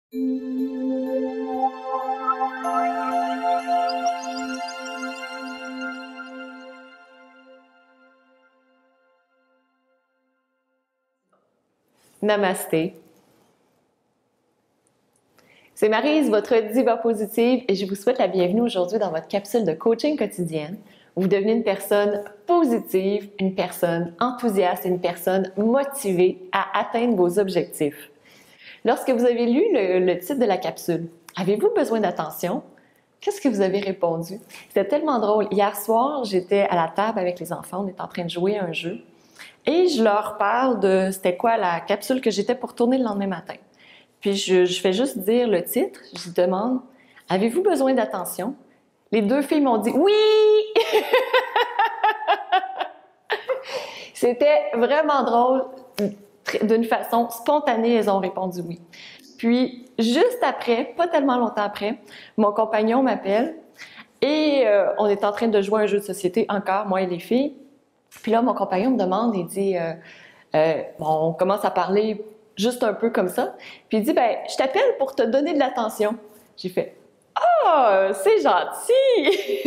Namasté. C'est Maryse, votre diva positive, et je vous souhaite la bienvenue aujourd'hui dans votre capsule de coaching quotidienne où vous devenez une personne positive, une personne enthousiaste et une personne motivée à atteindre vos objectifs. Lorsque vous avez lu le titre de la capsule, avez-vous besoin d'attention? Qu'est-ce que vous avez répondu? C'était tellement drôle. Hier soir, j'étais à la table avec les enfants, on était en train de jouer à un jeu. Et je leur parle de c'était quoi la capsule que j'étais pour tourner le lendemain matin. Puis je fais juste dire le titre, je demande « Avez-vous besoin d'attention? » Les deux filles m'ont dit « Oui! » C'était vraiment drôle, d'une façon spontanée, elles ont répondu « Oui ». Puis juste après, pas tellement longtemps après, mon compagnon m'appelle et on est en train de jouer à un jeu de société encore, moi et les filles. Puis là, mon compagnon me demande, il dit, bon, on commence à parler juste un peu comme ça. Puis il dit, ben, je t'appelle pour te donner de l'attention. J'ai fait, ah, c'est gentil!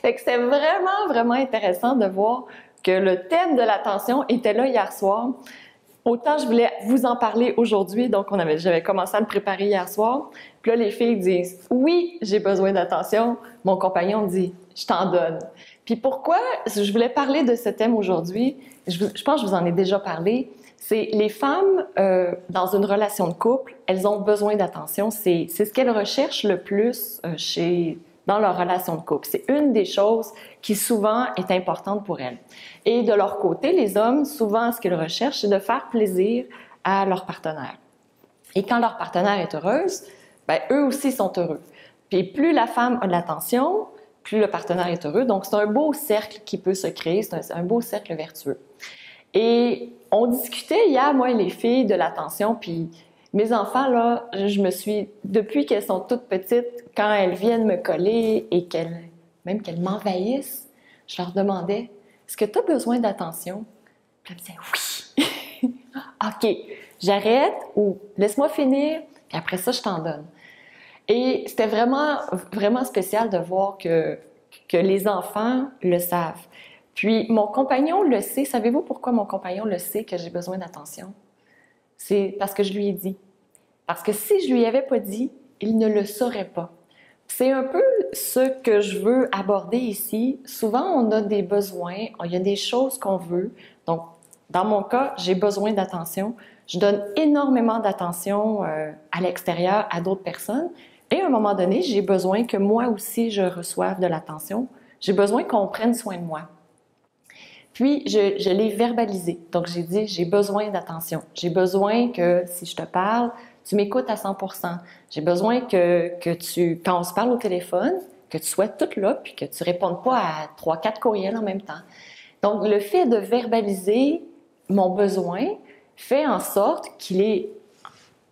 Fait que c'était vraiment, vraiment intéressant de voir que le thème de l'attention était là hier soir. Autant je voulais vous en parler aujourd'hui, donc j'avais commencé à le préparer hier soir. Puis là, les filles disent, oui, j'ai besoin d'attention. Mon compagnon dit, je t'en donne. Puis pourquoi je voulais parler de ce thème aujourd'hui, je pense que je vous en ai déjà parlé, c'est les femmes dans une relation de couple, elles ont besoin d'attention. C'est ce qu'elles recherchent le plus dans leur relation de couple. C'est une des choses qui souvent est importante pour elles. Et de leur côté, les hommes, souvent, ce qu'ils recherchent, c'est de faire plaisir à leur partenaire. Et quand leur partenaire est heureuse, ben, eux aussi sont heureux. Puis plus la femme a de l'attention, plus le partenaire est heureux. Donc, c'est un beau cercle qui peut se créer, c'est un beau cercle vertueux. Et on discutait hier, moi et les filles, de l'attention, puis mes enfants, là, depuis qu'elles sont toutes petites, quand elles viennent me coller et même qu'elles m'envahissent, je leur demandais, est-ce que tu as besoin d'attention? Puis elles me disaient, oui. OK, j'arrête ou laisse-moi finir, puis après ça, je t'en donne. Et c'était vraiment, vraiment spécial de voir que les enfants le savent. Puis mon compagnon le sait. Savez-vous pourquoi mon compagnon le sait que j'ai besoin d'attention? C'est parce que je lui ai dit. Parce que si je lui avais pas dit, il ne le saurait pas. C'est un peu ce que je veux aborder ici. Souvent, on a des besoins, il y a des choses qu'on veut. Donc, dans mon cas, j'ai besoin d'attention. Je donne énormément d'attention à l'extérieur à d'autres personnes. Et à un moment donné, j'ai besoin que moi aussi, je reçoive de l'attention. J'ai besoin qu'on prenne soin de moi. Puis, je l'ai verbalisé. Donc, j'ai dit, j'ai besoin d'attention. J'ai besoin que, si je te parle, tu m'écoutes à 100%. J'ai besoin que quand on se parle au téléphone, que tu sois toute là, puis que tu répondes pas à 3-4 courriels en même temps. Donc, le fait de verbaliser mon besoin fait en sorte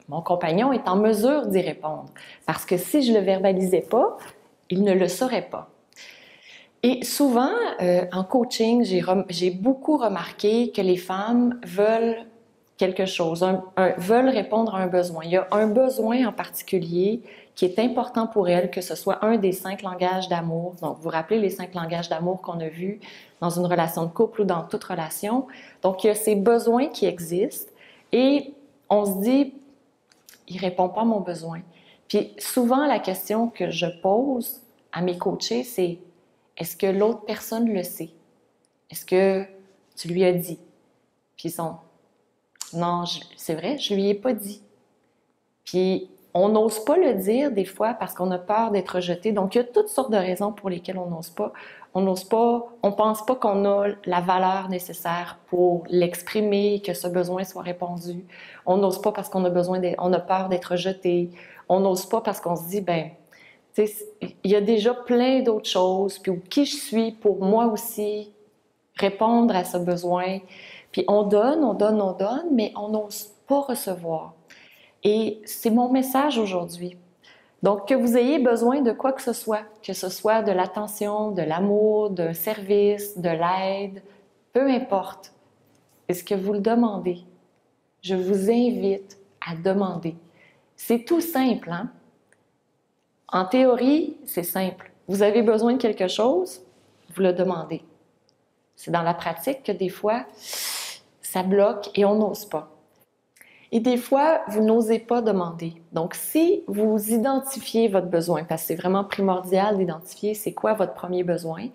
mon compagnon est en mesure d'y répondre. Parce que si je le verbalisais pas, il ne le saurait pas. Et souvent, en coaching, j'ai beaucoup remarqué que les femmes veulent quelque chose, veulent répondre à un besoin. Il y a un besoin en particulier qui est important pour elles, que ce soit un des 5 langages d'amour. Donc, vous vous rappelez les 5 langages d'amour qu'on a vus dans une relation de couple ou dans toute relation. Donc, il y a ces besoins qui existent et on se dit, il répond pas à mon besoin. Puis souvent, la question que je pose à mes coachés, c'est est-ce que l'autre personne le sait? Est-ce que tu lui as dit? Puis ils sont non, c'est vrai, je lui ai pas dit. Puis on n'ose pas le dire des fois parce qu'on a peur d'être rejeté. Donc il y a toutes sortes de raisons pour lesquelles on n'ose pas. On pense pas qu'on a la valeur nécessaire pour l'exprimer, que ce besoin soit répondu. On n'ose pas parce qu'on a peur d'être rejeté. On n'ose pas parce qu'on se dit, ben, tu sais, il y a déjà plein d'autres choses, puis qui je suis pour moi aussi répondre à ce besoin. Puis on donne, mais on n'ose pas recevoir. Et c'est mon message aujourd'hui. Donc, que vous ayez besoin de quoi que ce soit de l'attention, de l'amour, d'un service, de l'aide, peu importe, est-ce que vous le demandez? Je vous invite à demander. C'est tout simple, hein? En théorie, c'est simple. Vous avez besoin de quelque chose, vous le demandez. C'est dans la pratique que des fois, ça bloque et on n'ose pas. Et des fois, vous n'osez pas demander. Donc, si vous identifiez votre besoin, parce que c'est vraiment primordial d'identifier c'est quoi votre premier besoin.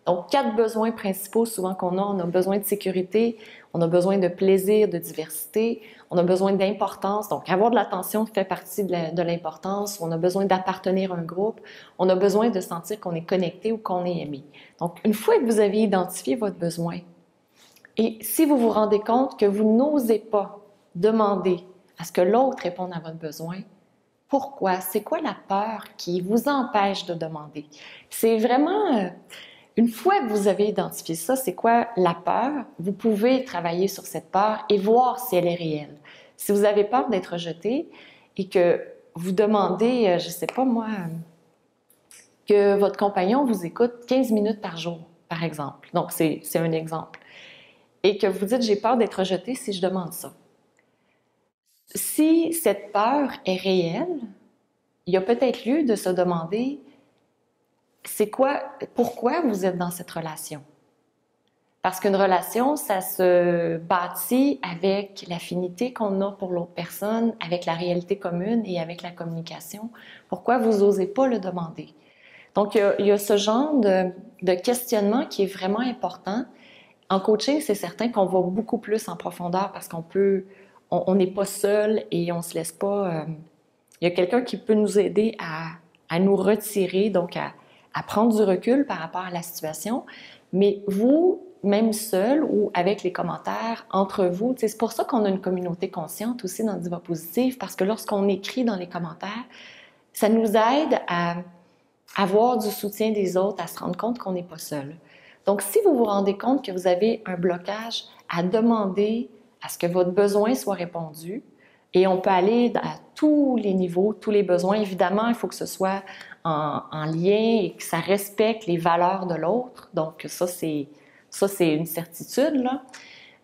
Donc, 4 besoins principaux souvent qu'on a. On a besoin de sécurité, on a besoin de plaisir, de diversité, on a besoin d'importance. Donc, avoir de l'attention fait partie de l'importance. On a besoin d'appartenir à un groupe. On a besoin de sentir qu'on est connecté ou qu'on est aimé. Donc, une fois que vous avez identifié votre besoin, et si vous vous rendez compte que vous n'osez pas demander à ce que l'autre réponde à votre besoin, pourquoi? C'est quoi la peur qui vous empêche de demander? C'est vraiment, une fois que vous avez identifié ça, c'est quoi la peur? Vous pouvez travailler sur cette peur et voir si elle est réelle. Si vous avez peur d'être rejeté et que vous demandez, je ne sais pas moi, que votre compagnon vous écoute 15 minutes par jour, par exemple. Donc, c'est un exemple. Et que vous dites, j'ai peur d'être rejeté si je demande ça. Si cette peur est réelle, il y a peut-être lieu de se demander pourquoi vous êtes dans cette relation? Parce qu'une relation, ça se bâtit avec l'affinité qu'on a pour l'autre personne, avec la réalité commune et avec la communication. Pourquoi vous n'osez pas le demander? Donc, il y a ce genre de questionnement qui est vraiment important. En coaching, c'est certain qu'on va beaucoup plus en profondeur parce on n'est pas seul et on se laisse pas. Il y a quelqu'un qui peut nous aider à nous retirer, donc à prendre du recul par rapport à la situation. Mais vous, même seul ou avec les commentaires entre vous, c'est pour ça qu'on a une communauté consciente aussi dans Diva Positive, parce que lorsqu'on écrit dans les commentaires, ça nous aide à avoir du soutien des autres, à se rendre compte qu'on n'est pas seul. Donc, si vous vous rendez compte que vous avez un blocage à demander à ce que votre besoin soit répondu, et on peut aller à tous les niveaux, tous les besoins. Évidemment, il faut que ce soit en lien et que ça respecte les valeurs de l'autre. Donc, ça, c'est une certitude, là.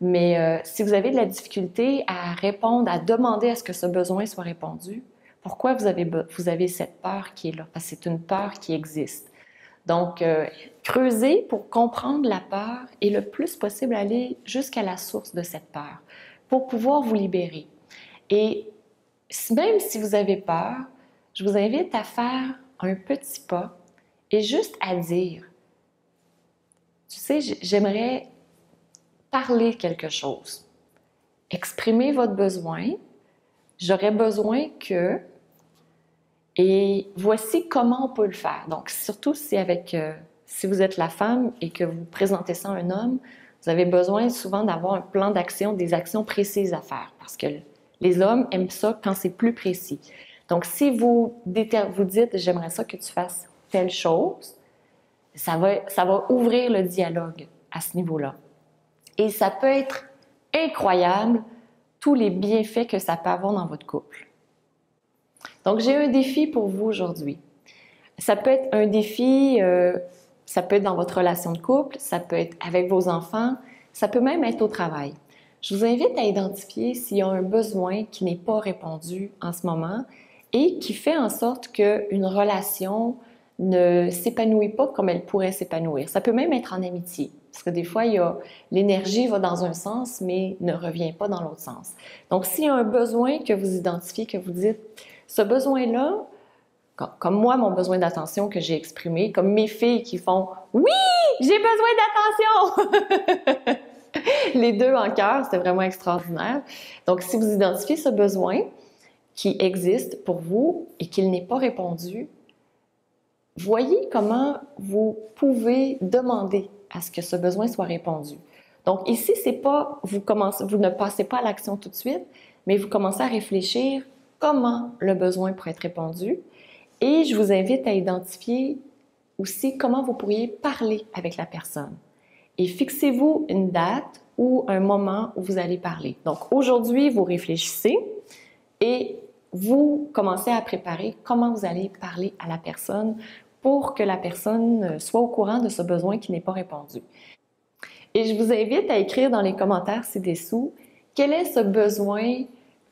Mais si vous avez de la difficulté à répondre, à demander à ce que ce besoin soit répondu, pourquoi vous avez cette peur qui est là? Parce que c'est une peur qui existe. Donc, creusez pour comprendre la peur et le plus possible aller jusqu'à la source de cette peur pour pouvoir vous libérer. Et même si vous avez peur, je vous invite à faire un petit pas et juste à dire, tu sais, j'aimerais parler quelque chose, exprimer votre besoin, j'aurais besoin que, et voici comment on peut le faire. Donc, surtout si vous êtes la femme et que vous présentez ça à un homme, vous avez besoin souvent d'avoir un plan d'action, des actions précises à faire, parce que les hommes aiment ça quand c'est plus précis. Donc, si vous dites, j'aimerais ça que tu fasses telle chose, ça va ouvrir le dialogue à ce niveau-là. Et ça peut être incroyable, tous les bienfaits que ça peut avoir dans votre couple. Donc, j'ai un défi pour vous aujourd'hui. Ça peut être un défi, ça peut être dans votre relation de couple, ça peut être avec vos enfants, ça peut même être au travail. Je vous invite à identifier s'il y a un besoin qui n'est pas répondu en ce moment et qui fait en sorte qu'une relation ne s'épanouit pas comme elle pourrait s'épanouir. Ça peut même être en amitié, parce que des fois, l'énergie va dans un sens, mais ne revient pas dans l'autre sens. Donc, s'il y a un besoin que vous identifiez, que vous dites, ce besoin-là, comme moi, mon besoin d'attention que j'ai exprimé, comme mes filles qui font « Oui, j'ai besoin d'attention! » Les deux en chœur, c'était vraiment extraordinaire. Donc, si vous identifiez ce besoin qui existe pour vous et qu'il n'est pas répondu, voyez comment vous pouvez demander à ce que ce besoin soit répondu. Donc, ici, c'est pas vous ne passez pas à l'action tout de suite, mais vous commencez à réfléchir comment le besoin pourrait être répondu. Et je vous invite à identifier aussi comment vous pourriez parler avec la personne. Et fixez-vous une date ou un moment où vous allez parler. Donc, aujourd'hui, vous réfléchissez et vous commencez à préparer comment vous allez parler à la personne pour que la personne soit au courant de ce besoin qui n'est pas répondu. Et je vous invite à écrire dans les commentaires ci-dessous quel est ce besoin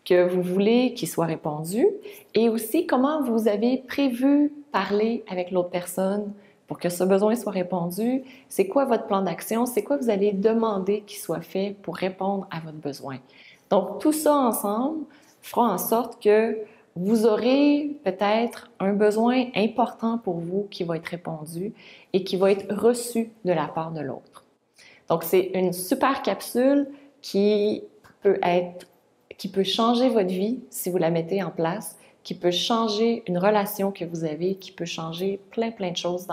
que vous voulez qu'il soit répondu et aussi comment vous avez prévu parler avec l'autre personne pour que ce besoin soit répondu. C'est quoi votre plan d'action? C'est quoi vous allez demander qu'il soit fait pour répondre à votre besoin? Donc, tout ça ensemble fera en sorte que vous aurez peut-être un besoin important pour vous qui va être répondu et qui va être reçu de la part de l'autre. Donc, c'est une super capsule qui peut changer votre vie si vous la mettez en place, qui peut changer une relation que vous avez, qui peut changer plein de choses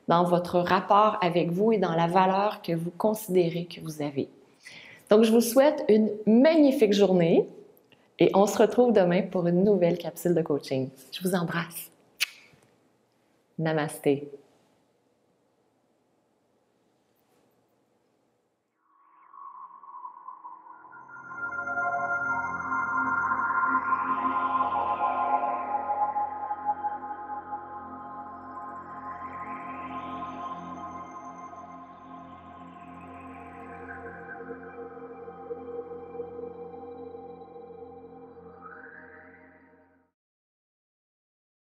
dans votre rapport avec vous et dans la valeur que vous considérez que vous avez. Donc, je vous souhaite une magnifique journée et on se retrouve demain pour une nouvelle capsule de coaching. Je vous embrasse. Namasté.